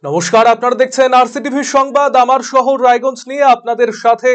নমস্কার, আপনারা দেখছেন আরসিটিভি সংবাদ। আমার শহর রায়গঞ্জ নিয়ে আপনাদের সাথে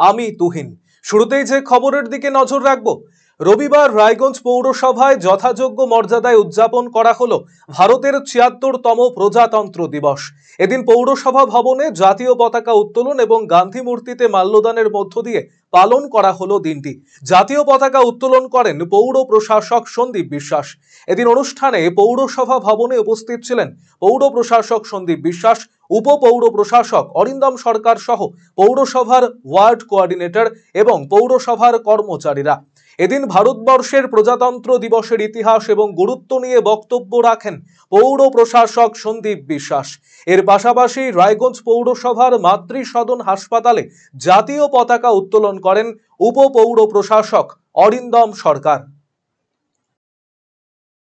আমি তুহিন। শুরুতেই যে খবরের দিকে নজর রাখবো, রবিবার রায়গঞ্জ পৌরসভায় যথাযোগ্য মর্যাদায় উদযাপন করা হলো ভারতের ৭৬তম প্রজাতন্ত্র দিবস। এদিন পৌরসভা ভবনে জাতীয় পতাকা উত্তোলন এবং গান্ধী মূর্তিতে মাল্যদানের মধ্য দিয়ে পালন করা হলো দিনটি। জাতীয় পতাকা উত্তোলন করেন পৌর প্রশাসক সন্দীপ বিশ্বাস। এদিন অনুষ্ঠানে পৌরসভা ভবনে উপস্থিত ছিলেন পৌর প্রশাসক সন্দীপ বিশ্বাস, উপপৌর প্রশাসক অরিন্দম সরকার সহ পৌরসভার ওয়ার্ড কোঅর্ডিনেটর এবং পৌরসভার কর্মচারীরা। এদিন ভারতবর্ষের প্রজাতন্ত্র দিবসের ইতিহাস এবং গুরুত্ব নিয়ে বক্তব্য রাখেন পৌর প্রশাসক সন্দীপ বিশ্বাস। এর পাশাপাশি রায়গঞ্জ পৌরসভার মাতৃসদন হাসপাতালে জাতীয় পতাকা উত্তোলন করেন উপপৌর প্রশাসক অরিন্দম সরকার।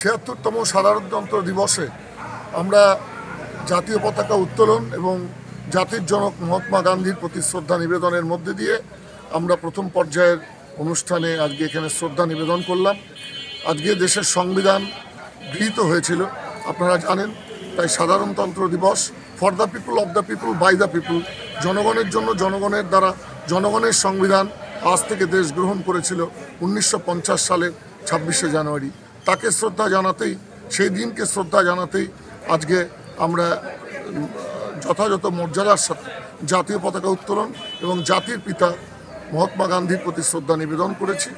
৭৬তম সাধারণতন্ত্র দিবসে আমরা জাতীয় পতাকা উত্তোলন এবং জাতির জনক মহাত্মা গান্ধীর প্রতি শ্রদ্ধা নিবেদনের মধ্যে দিয়ে আমরা প্রথম পর্যায়ের অনুষ্ঠানে আজকে এখানে শ্রদ্ধা নিবেদন করলাম। আজকে দেশের সংবিধান গৃহীত হয়েছিল, আপনারা জানেন। তাই সাধারণতন্ত্র দিবস, for the people, of the people, by the people, জনগণের জন্য, জনগণের দ্বারা, জনগণের সংবিধান আজ থেকে দেশ গ্রহণ করেছিল ১৯৫০ সালের ২৬শে জানুয়ারি। তাকে শ্রদ্ধা জানাতেই, সেই দিনকে শ্রদ্ধা জানাতেই আজকে আমরা যথাযথ মর্যাদার সাথে জাতীয় পতাকা উত্তোলন এবং জাতির পিতা মহাত্মা গান্ধীর প্রতি শ্রদ্ধা নিবেদন করেছি।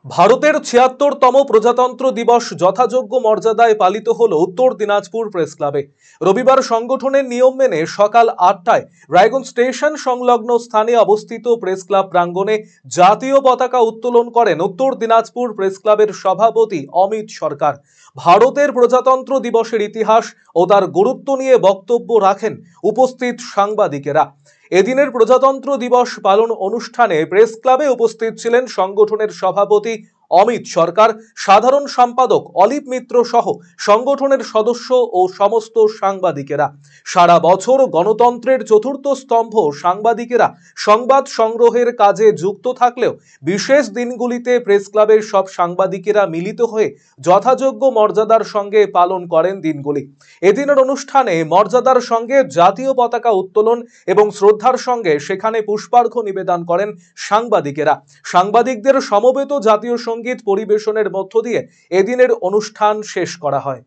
ভারতের ৭৬তম প্রজাতন্ত্র দিবস যথাযোগ্য মর্যাদায় পালিত হল উত্তর দিনাজপুর প্রেস ক্লাবে। রবিবার সংগঠনের নিয়ম মেনে সকাল ৮টায় রায়গঞ্জ স্টেশন সংলগ্ন স্থানে অবস্থিত প্রেস ক্লাব প্রাঙ্গণে জাতীয় পতাকা উত্তোলন করেন উত্তর দিনাজপুর প্রেস ক্লাবের সভাপতি অমিত সরকার। ভারতের প্রজাতন্ত্র দিবসের ইতিহাস ও তার গুরুত্ব নিয়ে বক্তব্য রাখেন উপস্থিত সাংবাদিকেরা। এদিনের প্রজাতন্ত্র দিবস পালন অনুষ্ঠানে প্রেস ক্লাবে উপস্থিত ছিলেন সংগঠনের সভাপতি অমিত সরকার, সাধারণ সম্পাদক অলিভ মিত্র সহ সংগঠনের সদস্য ও সমস্ত সাংবাদিকেরা। সারা বছর গণতন্ত্রের চতুর্থ স্তম্ভ সাংবাদিকেরা সংবাদ সংগ্রহের কাজে যুক্ত থাকলেও বিশেষ দিনগুলিতে প্রেস ক্লাবের সব সাংবাদিকেরা মিলিত হয়ে যথাযোগ্য মর্যাদার সঙ্গে পালন করেন দিনগুলি। এদিনের অনুষ্ঠানে মর্যাদার সঙ্গে জাতীয় পতাকা উত্তোলন এবং শ্রদ্ধার সঙ্গে সেখানে পুষ্পার্ঘ্য নিবেদন করেন সাংবাদিকেরা। সাংবাদিকদের সমবেত জাতীয় সঙ্গীত পরিবেশনের মধ্য দিয়ে এদিনের অনুষ্ঠান শেষ করা হয়।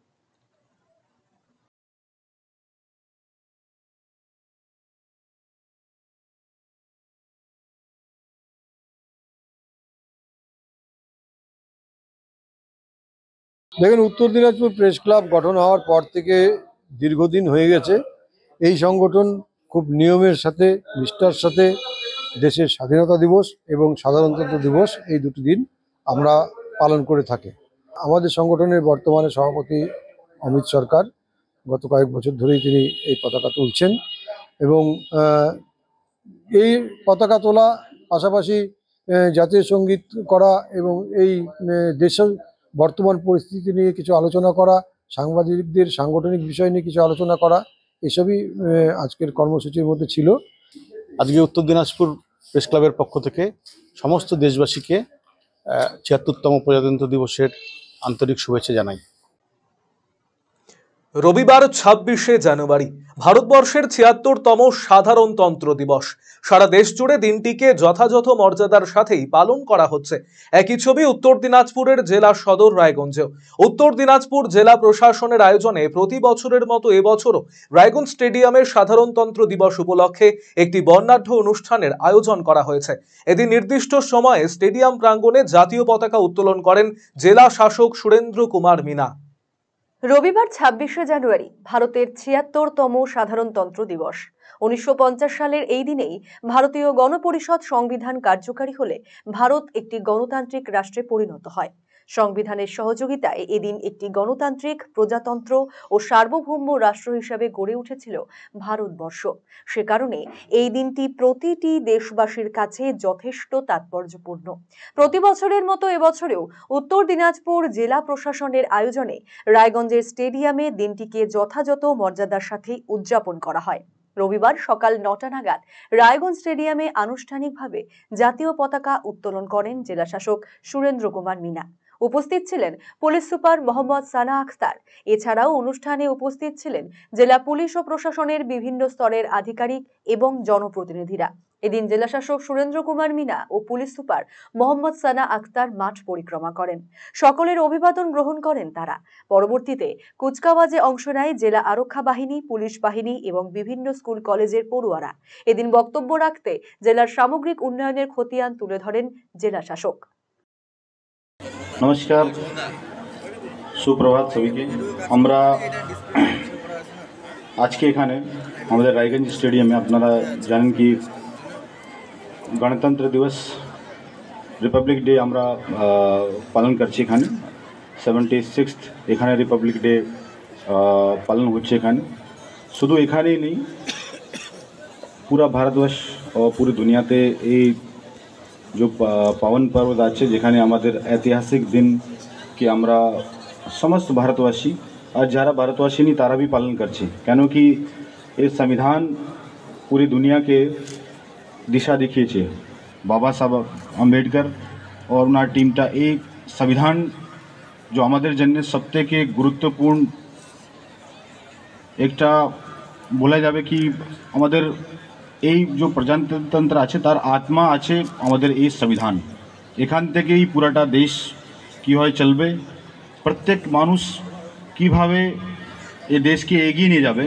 দেখুন, উত্তর দিনাজপুর প্রেস ক্লাব গঠন হওয়ার পর থেকে দীর্ঘদিন হয়ে গেছে এই সংগঠন খুব নিয়মের সাথে, নিষ্ঠার সাথে দেশের স্বাধীনতা দিবস এবং সাধারণতন্ত্র দিবস এই দুটি দিন আমরা পালন করে থাকি। আমাদের সংগঠনের বর্তমানে সভাপতি অমিত সরকার, গত কয়েক বছর ধরেই তিনি এই পতাকা তুলছেন এবং এই পতাকা তোলা পাশাপাশি জাতীয় সঙ্গীত করা এবং এই দেশের বর্তমান পরিস্থিতি নিয়ে কিছু আলোচনা করা, সাংবাদিকদের সাংগঠনিক বিষয় নিয়ে কিছু আলোচনা করা, এসবই আজকের কর্মসূচির মধ্যে ছিল। আজকে উত্তর দিনাজপুর প্রেস ক্লাবের পক্ষ থেকে সমস্ত দেশবাসীকে ৭৬তম প্রজাতন্ত্র দিবসের আন্তরিক শুভেচ্ছা জানাই। রবিবার ২৬শে জানুয়ারি ভারতবর্ষের ৭৬তম সাধারণতন্ত্র দিবস। সারা দেশ জুড়ে দিনটিকে যথাযথ মর্যাদার সাথেই পালন করা হচ্ছে। একই ছবি উত্তর দিনাজপুরের জেলা সদর রায়গঞ্জেও। উত্তর দিনাজপুর জেলা প্রশাসনের আয়োজনে প্রতি বছরের মতো এবছরও রায়গঞ্জ স্টেডিয়ামে সাধারণতন্ত্র দিবস উপলক্ষে একটি বর্ণাঢ্য অনুষ্ঠানের আয়োজন করা হয়েছে। এদিন নির্দিষ্ট সময়ে স্টেডিয়াম প্রাঙ্গণে জাতীয় পতাকা উত্তোলন করেন জেলা শাসক সুরেন্দ্র কুমার মিনা। রবিবার ২৬শে জানুয়ারি ভারতের ৭৬তম সাধারণতন্ত্র দিবস। ১৯৫০ সালের এই দিনেই ভারতীয় গণপরিষদ সংবিধান কার্যকারী হলে ভারত একটি গণতান্ত্রিক রাষ্ট্রে পরিণত হয়। সংবিধানের সহযোগিতায় এদিন একটি গণতান্ত্রিক, প্রজাতন্ত্র ও সার্বভৌম রাষ্ট্র হিসাবে গড়ে উঠেছিল ভারতবর্ষ। সে কারণে এই দিনটি প্রতিটি দেশবাসীর কাছে যথেষ্ট তাৎপর্যপূর্ণ। প্রতি বছরের মতো এবছরেও উত্তর দিনাজপুর জেলা প্রশাসনের আয়োজনে রায়গঞ্জের স্টেডিয়ামে দিনটিকে যথাযথ মর্যাদার সাথে উদযাপন করা হয়। রবিবার সকাল ৯টা নাগাদ রায়গঞ্জ স্টেডিয়ামে আনুষ্ঠানিকভাবে জাতীয় পতাকা উত্তোলন করেন জেলা শাসক সুরেন্দ্র কুমার মিনা। উপস্থিত ছিলেন পুলিশ সুপার মোহাম্মদ সানা আখতার। এছাড়াও অনুষ্ঠানে উপস্থিত ছিলেন জেলা পুলিশ ও প্রশাসনের বিভিন্ন স্তরের আধিকারিক এবং জনপ্রতিনিধিরা। এদিন জেলাশাসক সুরেন্দ্র কুমার মিনা ও পুলিশ সুপার মোহাম্মদ সানা আখতার মাঠ পরিক্রমা করেন। সকলের অভিবাদন গ্রহণ করেন তারা। পরবর্তীতে কুচকাওয়াজে অংশ নেয় জেলা আরক্ষা বাহিনী, পুলিশ বাহিনী এবং বিভিন্ন স্কুল কলেজের পড়ুয়ারা। এদিন বক্তব্য রাখতে জেলার সামগ্রিক উন্নয়নের খতিয়ান তুলে ধরেন জেলা শাসক। नमस्कार, সুপ্রভাত সবাইকে। আমরা আজকে এখানে আমাদের রায়গঞ্জ স্টেডিয়ামে আপনারা জানেন কি গণতন্ত্র দিবস রিপাবলিক ডে আমরা পালন করছি। এখানে 76th এখানে রিপাবলিক ডে পালন হচ্ছে। এখানে শুধু এখানেই নেই, पूरा भारतवर्ष और पूरी दुनियाते এই जो पावन पर्व আছে যেখানে আমাদের ঐতিহাসিক দিন কি আমরা সমস্ত ভারতবাসী আর যারা ভারতবাসী নেই তারা भी पालन করছে। কেন কি এই সংবিধান पूरी दुनिया के दिशा দেখিয়েছে। বাবা সাহেব আম্বেদকর और ওনার টিমটা এই সংবিধান जो আমাদের জন্য সবথেকে গুরুত্বপূর্ণ একটা বলা যাবে কি আমাদের এই যে প্রজাতন্ত্র আছে তার আত্মা আছে আমাদের এই সংবিধান। এখান থেকেই পুরাটা দেশ কীভাবে চলবে, প্রত্যেক মানুষ কীভাবে এই দেশকে এগিয়ে নিয়ে যাবে,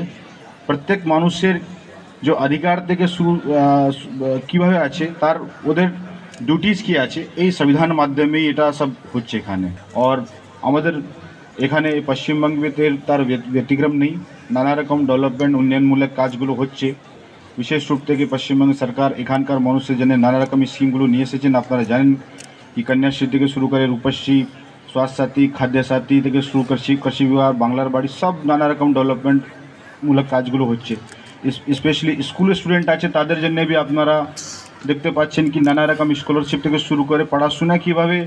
প্রত্যেক মানুষের যে অধিকার থেকে শুরু কীভাবে আছে তার ওদের ডিউটিস কী আছে, এই সংবিধানের মাধ্যমেই এটা সব হচ্ছে এখানে। আর আমাদের এখানে পশ্চিমবঙ্গেতে তার ব্যতিক্রম নেই। নানা রকম ডেভেলপমেন্ট উন্নয়নমূলক কাজগুলো হচ্ছে। বিশেষ রূপ থেকে পশ্চিমবঙ্গ সরকার এখানকার মানুষের জন্য নানা রকম স্কিমগুলো নিয়ে এসেছেন। আপনারা জানেন কি কন্যাশ্রী থেকে শুরু করে রূপশ্রী, স্বাস্থ্য সাথী, খাদ্য সাথী থেকে শুরু করছি, কৃষি বিভাগ, বাংলার বাড়ি, সব নানা রকম ডেভেলপমেন্টমূলক কাজগুলো হচ্ছে। স্পেশালি স্কুল স্টুডেন্ট আছে তাদের জন্য भी আপনারা দেখতে পাচ্ছেন কি নানা রকম স্কলারশিপ থেকে শুরু করে পড়াশোনা কীভাবে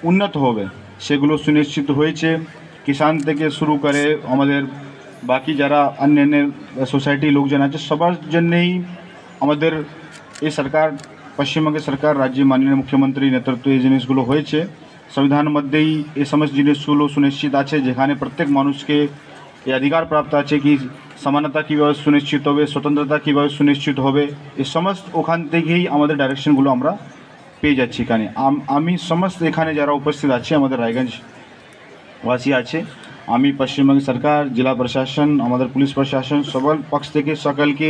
উন্নত হবে সেগুলো সুনিশ্চিত হয়েছে। কিষাণ থেকে শুরু করে আমাদের বাকি যারা অন্যান্য সোসাইটি লোকজন আছে সবার জন্যই আমাদের এই সরকার, পশ্চিমবঙ্গের সরকার, রাজ্যে মাননীয় মুখ্যমন্ত্রী নেতৃত্বে এই জিনিসগুলো হয়েছে। সংবিধানের মধ্যেই এই সমস্ত জিনিসগুলো সুনিশ্চিত আছে যেখানে প্রত্যেক মানুষকে এই অধিকার প্রাপ্ত আছে কি সমানতা কীভাবে সুনিশ্চিত হবে, স্বতন্ত্রতা কীভাবে সুনিশ্চিত হবে, এই সমস্ত ওখান থেকেই আমাদের ডাইরেকশনগুলো আমরা পেয়ে যাচ্ছি। এখানে আমি সমস্ত এখানে যারা উপস্থিত আছে আমাদের রায়গঞ্জবাসী আছে, আমি পশ্চিমবঙ্গ সরকার, জেলা প্রশাসন, আমাদের পুলিশ প্রশাসন সবার পক্ষ থেকে সকলকে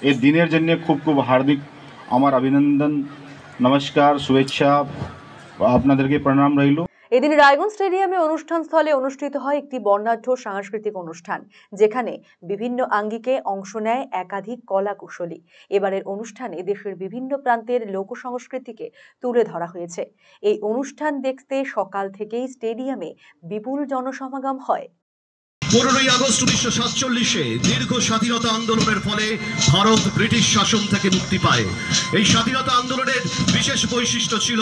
এই দিনের জন্য খুব খুব হার্দিক আমার অভিনন্দন, নমস্কার, শুভেচ্ছা, আপনাদেরকে প্রণাম রইল। এদিন রায়গঞ্জ স্টেডিয়ামে অনুষ্ঠান স্থলে অনুষ্ঠিত হয় একটি বর্ণাঢ্য সাংস্কৃতিক অনুষ্ঠান, যেখানে বিভিন্ন আঙ্গিকে অংশ নেয় একাধিক কলা কুশলী। এবারের অনুষ্ঠানে দেশের বিভিন্ন প্রান্তের লোক সংস্কৃতিকে তুলে ধরা হয়েছে। এই অনুষ্ঠান দেখতে সকাল থেকেই স্টেডিয়ামে বিপুল জনসমাগম হয়। 15ই আগস্ট 1947-এ দীর্ঘ স্বাধীনতা আন্দোলনের ফলে ভারত ব্রিটিশ শাসন থেকে মুক্তি পায়। এই স্বাধীনতা আন্দোলনের বিশেষ বৈশিষ্ট্য ছিল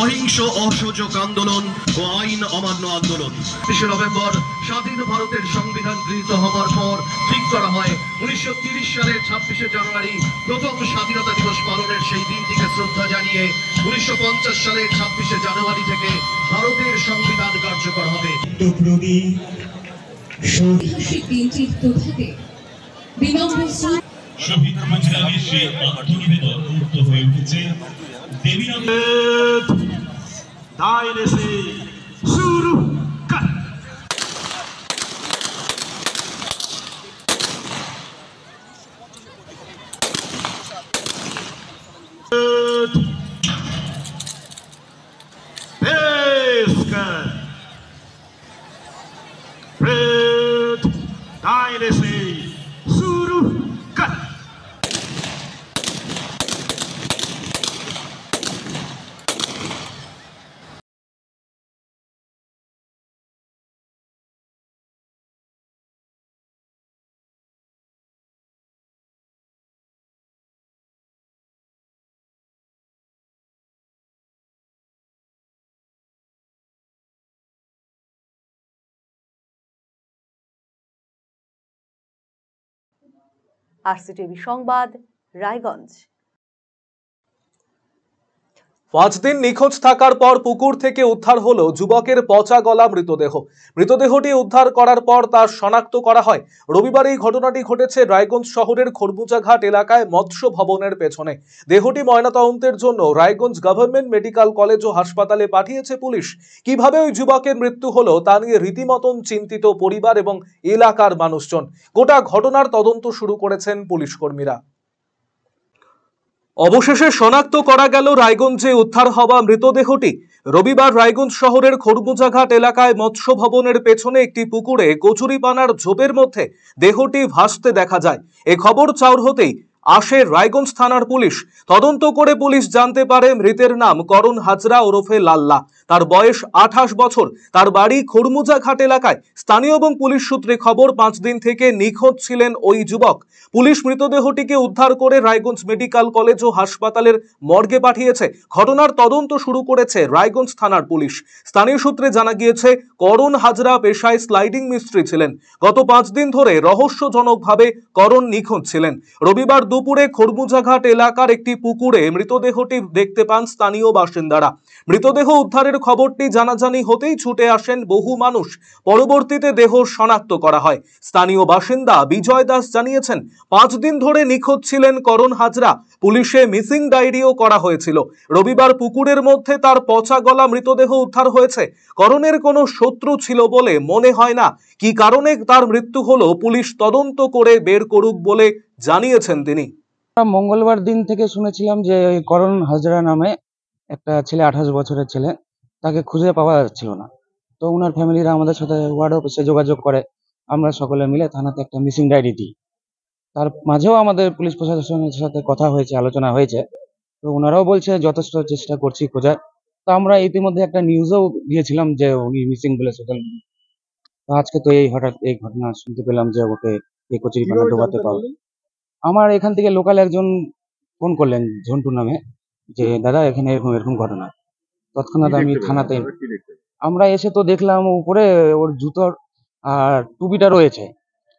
অহিংস অসহযোগ আন্দোলন ও আইন অমান্য আন্দোলন। 30 নভেম্বর স্বাধীন ভারতের সংবিধান গৃহীত হওয়ার পর ঠিক করা হয় 1930 সালের 26শে জানুয়ারি প্রথম স্বাধীনতা দিবস পালনের সেই দিনটিকে শ্রদ্ধা জানিয়ে 1950 সালের 26শে জানুয়ারি থেকে ভারতের সংবিধান কার্যকর হবে। ঐতিহাসিক দিনটির প্রভাতে বিনম্র শহীদ মুজিবের সেই আত্মনিবেদন মুক্ত হয়ে উঠেছে দেবীনগর দায়রে সে শুরু কর। दायरे से शुरू कर। আরসিটিভি সংবাদ, রায়গঞ্জ। 5 দিন নিখোঁজ থাকার পর পুকুর থেকে উদ্ধার হলো যুবকের পচা গলা মৃতদেহ। মৃতদেহটি উদ্ধার করার পর তা শনাক্ত করা হয়। রবিবার এই ঘটনাটি ঘটেছে রায়গঞ্জ শহরের খরবুজাঘাট এলাকায় মৎস্য ভবনের পেছনে। দেহটি ময়নাতদন্তের জন্য রায়গঞ্জ গভর্নমেন্ট মেডিকেল কলেজ ও হাসপাতালে পাঠিয়েছে পুলিশ। কিভাবে ওই যুবকের মৃত্যু হলো তা নিয়ে রীতিমতন চিন্তিত পরিবার এবং এলাকার মানুষজন। গোটা ঘটনার তদন্ত শুরু করেছেন পুলিশ কর্মীরা। অবশেষে শনাক্ত করা গেল রায়গঞ্জে উদ্ধার হওয়া মৃতদেহটি। রবিবার রায়গঞ্জ শহরের খরবুজাঘাট এলাকায় মৎস্য ভবনের পেছনে একটি পুকুরে কচুরিপানার ঝোপের মধ্যে দেহটি ভাসতে দেখা যায়। এ খবর চাউর হতেই আসে রায়গঞ্জ থানার পুলিশ। তদন্ত করে পুলিশ জানতে পারে মৃতের নাম করণ হাজরা ওরফে লাল্লা। তার বয়স 28 বছর। তার বাড়ি খরমুজাঘাট এলাকায়। স্থানীয় এবং পুলিশ সূত্রে খবর 5 দিন থেকে নিখোঁজ ছিলেন ওই যুবক। পুলিশ মৃতদেহটিকে উদ্ধার করে রায়গঞ্জ মেডিকেল কলেজ ও হাসপাতালের মর্গে পাঠিয়েছে। ঘটনার তদন্ত শুরু করেছে রায়গঞ্জ থানার পুলিশ। স্থানীয় সূত্রে জানা গিয়েছে করণ হাজরা পেশায় স্লাইডিং মিস্ত্রি ছিলেন। গত 5 দিন ধরে রহস্যজনকভাবে করণ নিখোঁজ ছিলেন। রবিবার দুপুরে খরমুজাঘাট এলাকার একটি পুকুরে মৃতদেহটি দেখতে পান স্থানীয় বাসিন্দারা। মৃতদেহ উদ্ধারের খবরটি জানাজানি হতেই ছুটে আসেন বহু মানুষ। পরবর্তীতে দেহ শনাক্ত করা হয়। স্থানীয় বাসিন্দা বিজয় দাস জানিয়েছেন, 5 দিন ধরে নিখোঁজ ছিলেন করণ হাজরা। পুলিশে মিসিং ডায়েরিও করা হয়েছিল। রবিবার পুকুরের মধ্যে তার পচা গলা মৃতদেহ উদ্ধার হয়েছে। করণের কোনো শত্রু ছিল বলে মনে হয় না। কি কারণে তার মৃত্যু হলো পুলিশ তদন্ত করে বের করুক বলে জানিয়েছেন তিনি। মঙ্গলবার দিন থেকে শুনেছিলাম যে ওই করণ হাজরা নামে একটা ছেলে, 28 বছরের ছেলে, তাকে খুঁজে পাওয়া যাচ্ছিল না। তো ওনার ফ্যামিলিরা আমাদের সাথে ওয়ার্ড অফিসে যোগাযোগ করে। আমরা সকলে মিলে থানাতে একটা মিসিং ডায়েরি দিই। তার মাঝেও আমাদের পুলিশ প্রশাসনের সাথে কথা হয়েছে, আলোচনা হয়েছে। তো ওনারাও বলছে যথেষ্ট চেষ্টা করছি খোঁজার। তো আমরা ইতিমধ্যে একটা নিউজও দিয়েছিলাম যে উনি মিসিং বলে সোশ্যাল মিডিয়া। তো আজকে তো এই হঠাৎ এই ঘটনা শুনতে পেলাম যে ওকে এই কচুরিপানা ডোবাতে পারবে। আমার এখান থেকে লোকাল একজন ফোন করলেন, ঝন্টু নামে, যে দাদা এখানে এরকম এরকম ঘটনা। তৎক্ষণাৎ আমি থানাতে আমরা এসে তো দেখলাম উপরে ওর জুতোর আর টুপিটা রয়েছে,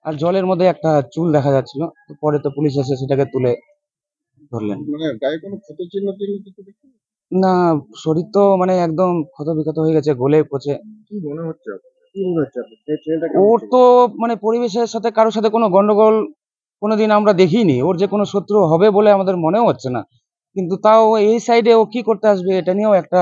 আর জলের মধ্যে একটা চুল দেখা যাচ্ছিল। তো পরে তো পুলিশ এসে সেটাকে তুলে ধরলেন। না, শরীর তো মানে একদম ক্ষত বিক্ষত হয়ে গেছে, গলে পচে। ওর তো মানে পরিবেশের সাথে কারোর সাথে কোনো গন্ডগোল কোনোদিন আমরা দেখিনি। ওর যে কোনো শত্রু হবে বলে আমাদের মনেও হচ্ছে না। কিন্তু তাও এই সাইডে ও কি করতে আসবে এটা নিয়েও একটা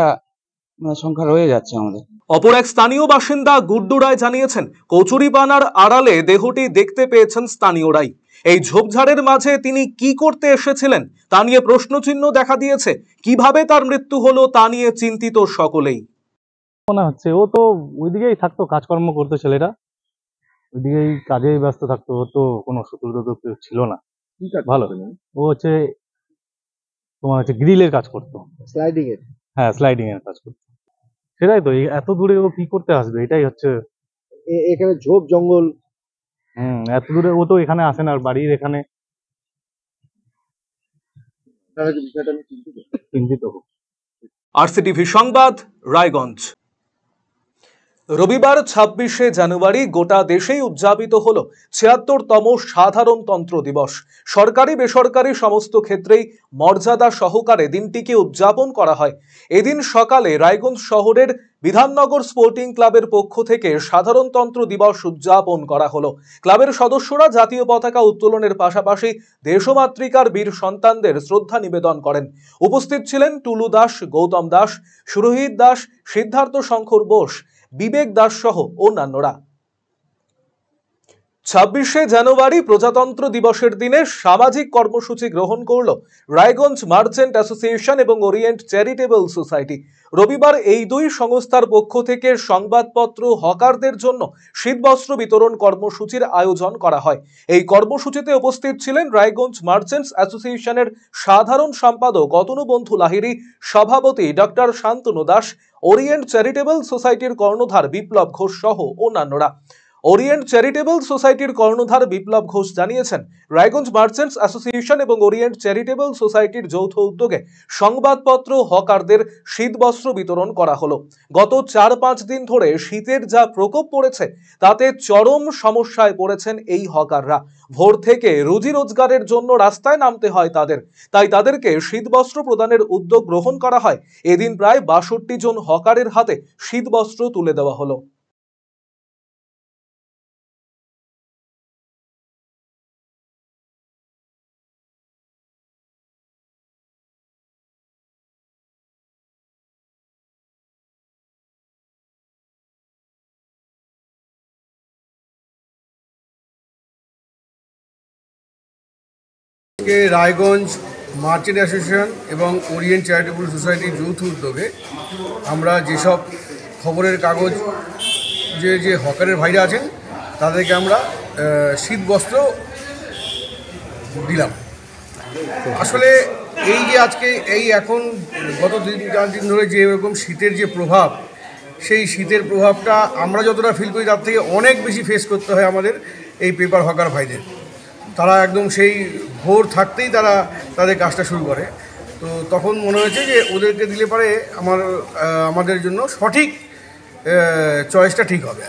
সংখ্যা রয়ে যাচ্ছে আমাদের। অপর এক স্থানীয় বাসিন্দা গুড্ডু রায় জানিয়েছেন, কচুরিপানার আড়ালে দেহটি দেখতে পেয়েছেন স্থানীয়রাই। এই ঝোপঝাড়ের মাঝে তিনি কি করতে এসেছিলেন তা নিয়ে প্রশ্নচিহ্ন দেখা দিয়েছে। কিভাবে তার মৃত্যু হলো তা নিয়ে চিন্তিত সকলেই। মনে হচ্ছে ও তো ওইদিকেই থাকতো, কাজকর্ম করতো ছেলেটা, ওইদিকেই কাজেই ব্যস্ত থাকতো। ও তো কোনো শত্রুতা তো কেউ ছিল না। ভালো, ও হচ্ছে তোমার হচ্ছে গ্রিলের কাজ করতো, স্লাইডিং এর। হ্যাঁ, স্লাইডিং এর কাজ করতো। সেটাই তো, এত দূরে ও কি করতে আসবে, এটাই হচ্ছে। এখানে ঝোপ জঙ্গল। এত দূরে ও তো এখানে আসে না, আর বাড়ির এখানে। চিন্তিত। আরসিটিভি সংবাদ, রায়গঞ্জ। রবিবার 26শে জানুয়ারি গোটা দেশেই উদযাপিত হল ৭৬তম সাধারণতন্ত্র দিবস। সরকারি বেসরকারি সমস্ত ক্ষেত্রেই মর্যাদা সহকারে দিনটিকে উদযাপন করা হয়। এদিন সকালে রায়গঞ্জ শহরের বিধাননগর স্পোর্টিং ক্লাবের পক্ষ থেকে সাধারণতন্ত্র দিবস উদযাপন করা হলো। ক্লাবের সদস্যরা জাতীয় পতাকা উত্তোলনের পাশাপাশি দেশমাতৃকার বীর সন্তানদের শ্রদ্ধা নিবেদন করেন। উপস্থিত ছিলেন টুলু দাস, গৌতম দাস, সুরহিত দাস, সিদ্ধার্থ শঙ্কর বোস, বিবেক দাস সহ অন্যান্যরা। 26শে জানুয়ারি প্রজাতন্ত্র দিবসের দিনে সামাজিক কর্মসূচি গ্রহণ করল রায়গঞ্জ মার্চেন্ট অ্যাসোসিয়েশন এবং ওরিয়েন্ট চ্যারিটেবল সোসাইটি। রবিবার এই দুই সংস্থার পক্ষ থেকে সংবাদপত্র হকারদের জন্য শীতবস্ত্র বিতরণ কর্মসূচির আয়োজন করা হয়। এই কর্মসূচিতে উপস্থিত ছিলেন রায়গঞ্জ মার্চেন্টস অ্যাসোসিয়েশনের সাধারণ সম্পাদক অতনুবন্ধু লাহিড়ী, সভাপতি doctor Shantanu Das, Orient charitable সোসাইটির কর্ণধার বিপ্লব ঘোষ সহ অন্যান্যরা। ওরিয়েন্ট চ্যারিটেবল সোসাইটির কর্ণধার বিপ্লব ঘোষ জানিয়েছেন, রায়গঞ্জ মার্চেন্টস অ্যাসোসিয়েশন এবং ওরিয়েন্ট চ্যারিটেবল সোসাইটির যৌথ উদ্যোগে সংবাদপত্র হকারদের শীতবস্ত্র বিতরণ করা হলো। গত 4-5 দিন ধরে শীতের যা প্রকোপ পড়েছে তাতে চরম সমস্যায় পড়েছেন এই হকাররা। ভোর থেকে রুজি রোজগারের জন্য রাস্তায় নামতে হয় তাদের, তাই তাদেরকে শীতবস্ত্র প্রদানের উদ্যোগ গ্রহণ করা হয়। এদিন প্রায় 62 জন হকারের হাতে শীতবস্ত্র তুলে দেওয়া হলো। রায়গঞ্জ মার্চেন্ট অ্যাসোসিয়েশন এবং ওরিয়েন্ট চ্যারিটেবল সোসাইটির যৌথ উদ্যোগে আমরা যেসব খবরের কাগজ যে হকারের ভাইরা আছেন তাদেরকে আমরা শীত বস্ত্র দিলাম। আসলে এই যে আজকে এই এখন গত 3-4 দিন ধরে যে এরকম শীতের যে প্রভাব, সেই শীতের প্রভাবটা আমরা যতটা ফিল করি তার থেকে অনেক বেশি ফেস করতে হয় আমাদের এই পেপার হকার ভাইদের। তারা একদম সেই ভোর থাকতেই তারা তাদের কাজটা শুরু করে। তো তখন মনে হয়েছে যে ওদেরকে দিলে পরে আমাদের জন্য সঠিক চয়েসটা ঠিক হবে।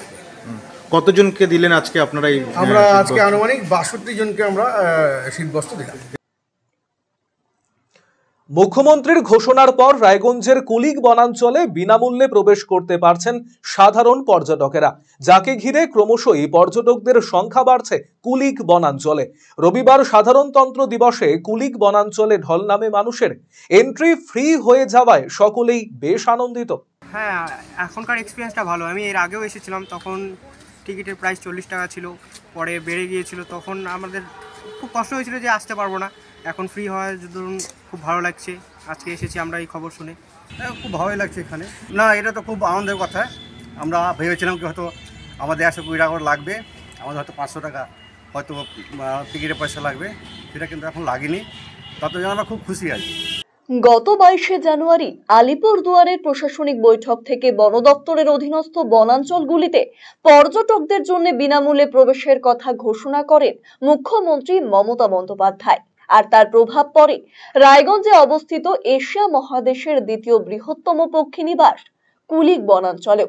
কতজনকে দিলেন আজকে আপনারা? আমরা আজকে আনুমানিক 62 জনকে আমরা শীতবস্ত্র দিলাম। মুখ্যমন্ত্রীর ঘোষণার পর রায়গঞ্জের কুলিক বনাঞ্চলে বিনামূল্যে প্রবেশ করতে পারছেন সাধারণ পর্যটকেরা, যাকে ঘিরে ক্রমশই পর্যটকদের সংখ্যা বাড়ছে কুলিক বনাঞ্চলে। রবিবার সাধারণতন্ত্র দিবসে কুলিক বনাঞ্চলে ঢল নামে মানুষের। এন্ট্রি ফ্রি হয়ে যাওয়ায় সকলেই বেশ আনন্দিত। হ্যাঁ, এখনকার এক্সপিরিয়েন্সটা ভালো। আমি এর আগেও এসেছিলাম, তখন টিকিটের প্রাইস 40 টাকা ছিল, পরে বেড়ে গিয়েছিল। তখন আমাদের খুব কষ্ট হয়েছিল যে আসতে পারবো না। এখন ফ্রি হওয়ার ধরুন খুব ভালো লাগছে। আজকে এসেছি আমরা এই খবর শুনে, খুব ভালোই লাগছে এখানে। না, এটা তো খুব আনন্দের কথা। আমরা ভেবেছিলাম কি হয়তো আমাদের 120 টাকা করে লাগবে, আমাদের হয়তো 500 টাকা হয়তো টিকিটের পয়সা লাগবে, সেটা কিন্তু এখন লাগেনি। তাতে আমরা খুব খুশি আছি। গত 22শে জানুয়ারি আলিপুরদুয়ারের প্রশাসনিক বৈঠক থেকে বন দপ্তরের অধীনস্থ বনাঞ্চলগুলিতে পর্যটকদের জন্য বিনামূল্যে প্রবেশের কথা ঘোষণা করেন মুখ্যমন্ত্রী মমতা বন্দ্যোপাধ্যায়। আর তার প্রভাব পড়ে রায়গঞ্জে অবস্থিত এশিয়া মহাদেশের দ্বিতীয় বৃহত্তম পক্ষী নিবাস কুলিক বনাঞ্চলেও।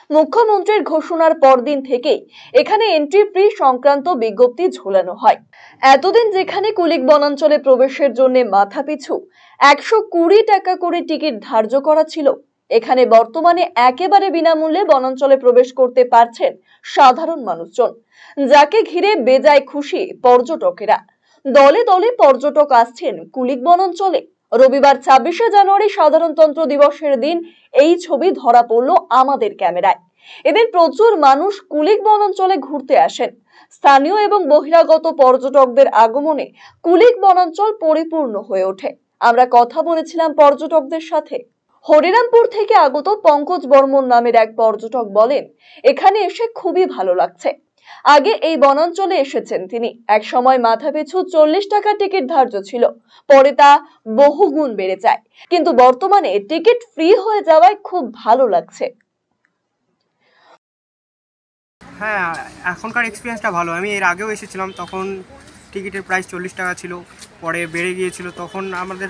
মুখ্যমন্ত্রীর ঘোষণার পরদিন থেকেই এখানে এন্ট্রি ফ্রি সংক্রান্ত বিজ্ঞপ্তি ঝোলানো হয়। এতদিন যেখানে কুলিক বনাঞ্চলে প্রবেশের জন্য মাথাপিছু 120 টাকা করে টিকিট ধার্য করা ছিল, এখানে বর্তমানে একেবারে বিনামূল্যে বনাঞ্চলে প্রবেশ করতে পারছেন সাধারণ মানুষজন, যাকে ঘিরে বেজায় খুশি পর্যটকেরা। দলে দলে পর্যটক আসছেন কুলিক বনাঞ্চলে। রবিবার 26শে জানুয়ারি সাধারণতন্ত্র দিবসের দিন এই ছবি ধরা পড়ল আমাদের ক্যামেরায়। এদিন প্রচুর মানুষ কুলিক বনাঞ্চলে ঘুরতে আসেন। স্থানীয় এবং বহিরাগত পর্যটকদের আগমনে কুলিক বনাঞ্চল পরিপূর্ণ হয়ে ওঠে। আমরা কথা বলেছিলাম পর্যটকদের সাথে। হরিরামপুর থেকে আগত পঙ্কজ বর্মন নামের এক পর্যটক বলেন, এখানে এসে খুবই ভালো লাগছে। আগে এই বনাঞ্চলে এসেছেন তিনি। এক সময় মাথাপিছু 40 টাকা টিকিট ধার্য ছিল, পরে তা বহুগুণ বেড়ে যায়, কিন্তু বর্তমানে টিকিট ফ্রি হয়ে যাওয়ায় খুব ভালো লাগছে। হ্যাঁ, এখনকার এক্সপিরিয়েন্সটা ভালো। আমি এর আগেও এসেছিলাম, তখন টিকিটের প্রাইস 40 টাকা ছিল, পরে বেড়ে গিয়েছিল। তখন আমাদের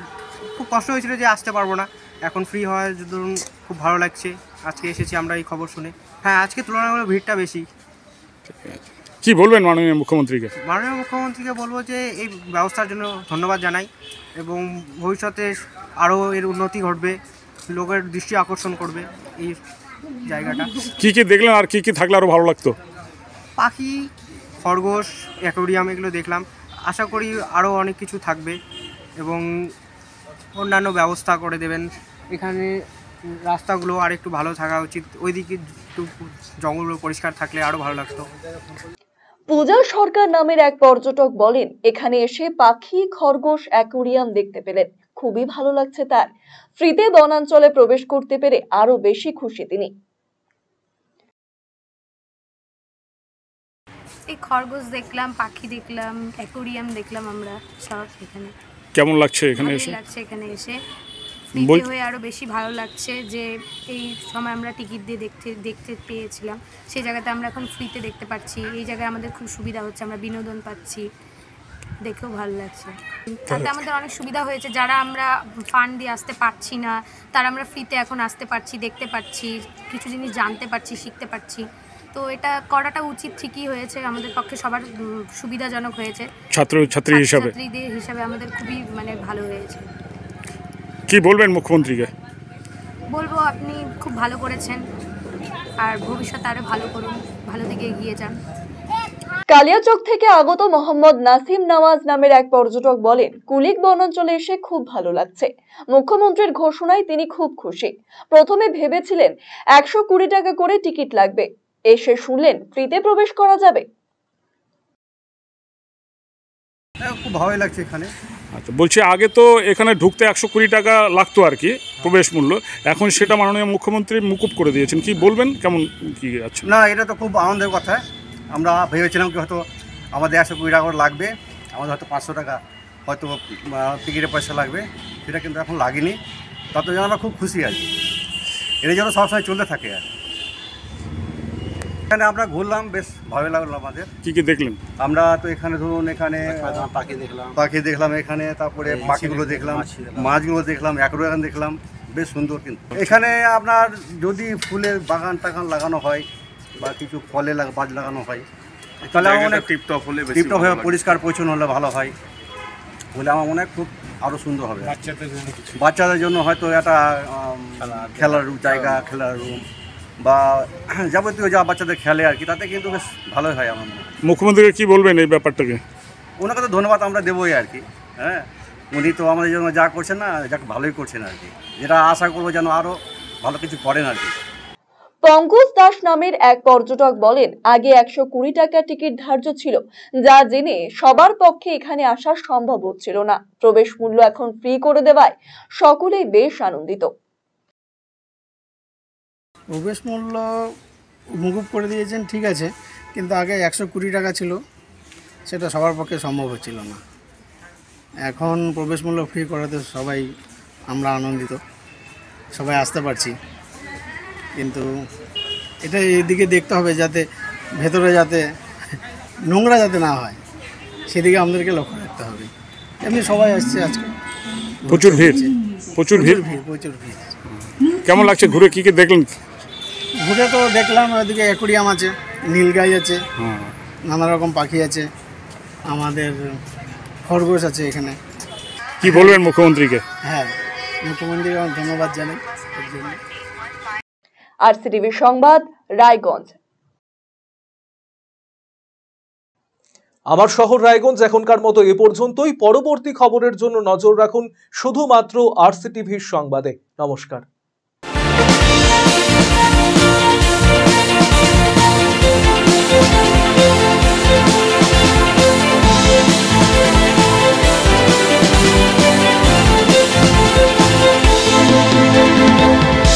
খুব কষ্ট হয়েছিল যে আসতে পারবো না। এখন ফ্রি হওয়ার ধরুন খুব ভালো লাগছে। আজকে এসেছি আমরা এই খবর শুনে। হ্যাঁ, আজকে তুলনামূলক ভিড়টা বেশি। কি বলবেন মাননীয় মুখ্যমন্ত্রীকে? মাননীয় মুখ্যমন্ত্রীকে বলবো যে এই ব্যবস্থার জন্য ধন্যবাদ জানাই, এবং ভবিষ্যতে আরও এর উন্নতি ঘটবে, লোকের দৃষ্টি আকর্ষণ করবে এই জায়গাটা। কি কি দেখলেন আর কি কি থাকলে আরও ভালো লাগতো? পাখি, খরগোশ, অ্যাকোয়ারিয়াম এগুলো দেখলাম। আশা করি আরও অনেক কিছু থাকবে এবং অন্যান্য ব্যবস্থা করে দেবেন। এখানে রাস্তাগুলো আর একটু ভালো থাকা উচিত, ওইদিকে একটু জঙ্গলগুলো পরিষ্কার থাকলে আরও ভালো লাগতো। পূজা সরকার নামের এক পর্যটক বলেন, এখানে এসে পাখি, খরগোশ, অ্যাকোয়ারিয়াম দেখতে পেলেন, খুবই ভালো লাগছে তার। ফ্রিতে বনাঞ্চলে প্রবেশ করতে পেরে আরো বেশি খুশি তিনি। এই খরগোশ দেখলাম, পাখি দেখলাম, অ্যাকোয়ারিয়াম দেখলাম আমরা সব এখানে। কেমন লাগছে এখানে এসে? লাগছে এখানে এসে। ফ্রিতে হয়ে আরও বেশি ভালো লাগছে যে এই সময় আমরা টিকিট দিয়ে দেখতে পেয়েছিলাম, সেই জায়গাতে আমরা এখন ফ্রিতে দেখতে পাচ্ছি। এই জায়গায় আমাদের খুব সুবিধা হচ্ছে, আমরা বিনোদন পাচ্ছি, দেখেও ভালো লাগছে। তাতে আমাদের অনেক সুবিধা হয়েছে, যারা আমরা ফান্ড দিয়ে আসতে পারছি না তারা আমরা ফ্রিতে এখন আসতে পারছি, দেখতে পাচ্ছি, কিছু জিনিস জানতে পারছি, শিখতে পারছি। তো এটা করাটা উচিত, ঠিকই হয়েছে, আমাদের পক্ষে সবার সুবিধাজনক হয়েছে। ছাত্রীদের হিসাবে আমাদের খুবই ভালো হয়েছে। কি বলবেন মুখ্যমন্ত্রীকে? বলবো আপনি খুব ভালো করেছেন, আর ভবিষ্যতে আরো ভালো করুন, ভালো দিকে এগিয়ে যান। কালিয়াচক থেকে আগত মোহাম্মদ নাসিম নওয়াজ নামের এক পর্যটক বলেন, কুলিক বনাঞ্চলে এসে খুব ভালো লাগছে। মুখ্যমন্ত্রীর ঘোষণায় তিনি খুব খুশি। প্রথমে ভেবেছিলেন 120 টাকা করে টিকিট লাগবে, এসে শুনলেন ফ্রিতে প্রবেশ করা যাবে। খুব ভালোই লাগছে এখানে। আচ্ছা, বলছি আগে তো এখানে ঢুকতে 120 টাকা লাগতো আর কি প্রবেশ মূল্য, এখন সেটা মাননীয় মুখ্যমন্ত্রী মুকুব করে দিয়েছেন। কি বলবেন, কেমন কি আছে? না, এটা তো খুব আনন্দের কথা। আমরা ভেবেছিলাম কি হয়তো আমাদের 120 টাকা করে লাগবে, আমাদের হয়তো 500 টাকা হয়তো টিকিটের পয়সা লাগবে, সেটা কিন্তু এখন লাগেনি। তাতে জন্য আমরা খুব খুশি আছি, এটা যেন সবসময় চলতে থাকে। আর এখানে আমরা ঘুরলাম, বেশ ভালো লাগলো আমাদের। কি কি দেখলেন? আমরা তো এখানে ধরুন এখানে পাখি দেখলাম এখানে, তারপরে পাখিগুলো দেখলাম, মাছগুলো দেখলাম, অ্যাকোয়ারিয়াম দেখলাম, বেশ সুন্দর। কিন্তু এখানে আপনার যদি ফুলের বাগান টাগান লাগানো হয় বা কিছু ফলে গাছ লাগানো হয় তাহলে আমার অনেক টিপটপ হয়ে পরিষ্কার পরিচ্ছন্ন হলে ভালো হয় বলে আমার মনে হয় খুব আরও সুন্দর হবে। বাচ্চাদের জন্য হয়তো একটা খেলার জায়গা, খেলার রুম বা যাবতীয় যা বাচ্চাদের খেলে আর কি, তাতে কিন্তু বেশ ভালোই হয় আমার মনে হয়। মুখ্যমন্ত্রীকে কি বলবেন এই ব্যাপারটাকে? ওনাকে তো ধন্যবাদ আমরা দেবোই আর কি। হ্যাঁ, উনি তো আমাদের জন্য যা করছেন না, যাকে ভালোই করছেন আর কি, যেটা আশা করবো যেন আরও ভালো কিছু করেন আর কি। পঙ্কজ দাস নামের এক পর্যটক বলেন, আগে 120 টাকা টিকিট ধার্য ছিল, যা জেনে সবার পক্ষে এখানে আসা সম্ভব হচ্ছিল না। প্রবেশ মূল্য এখন ফ্রি করে দেওয়ায় সকলেই বেশ আনন্দিত। প্রবেশ মূল্য মকুব করে দিয়েছেন, ঠিক আছে, কিন্তু আগে 120 টাকা ছিল, সেটা সবার পক্ষে সম্ভব হচ্ছিল না। এখন প্রবেশ মূল্য ফ্রি করাতে সবাই আমরা আনন্দিত, সবাই আসতে পারছি। কিন্তু এটা এদিকে দেখতে হবে যাতে ভেতরে যাতে নোংরা যাতে না হয়, সেদিকে আমাদেরকে লক্ষ্য রাখতে হবে। এমনি সবাই আসছে আজকে, প্রচুর ভিড়। কেমন লাগছে ঘুরে, কি কি দেখলেন? ঘুরে তো দেখলাম ওদিকে অ্যাকোয়ারিয়াম আছে, নীলগাই আছে, নানা রকম পাখি আছে, আমাদের খরগোশ আছে এখানে। কি বলবেন মুখ্যমন্ত্রীকে? হ্যাঁ, মুখ্যমন্ত্রীকে ধন্যবাদ জানাই এর জন্য। আরসিটিভি সংবাদ, রায়গঞ্জ। আমার শহর রায়গঞ্জ এখনকার মতো এ পর্যন্তই। পরবর্তী খবরের জন্য নজর রাখুন শুধুমাত্র আরসিটিভির সংবাদে। নমস্কার।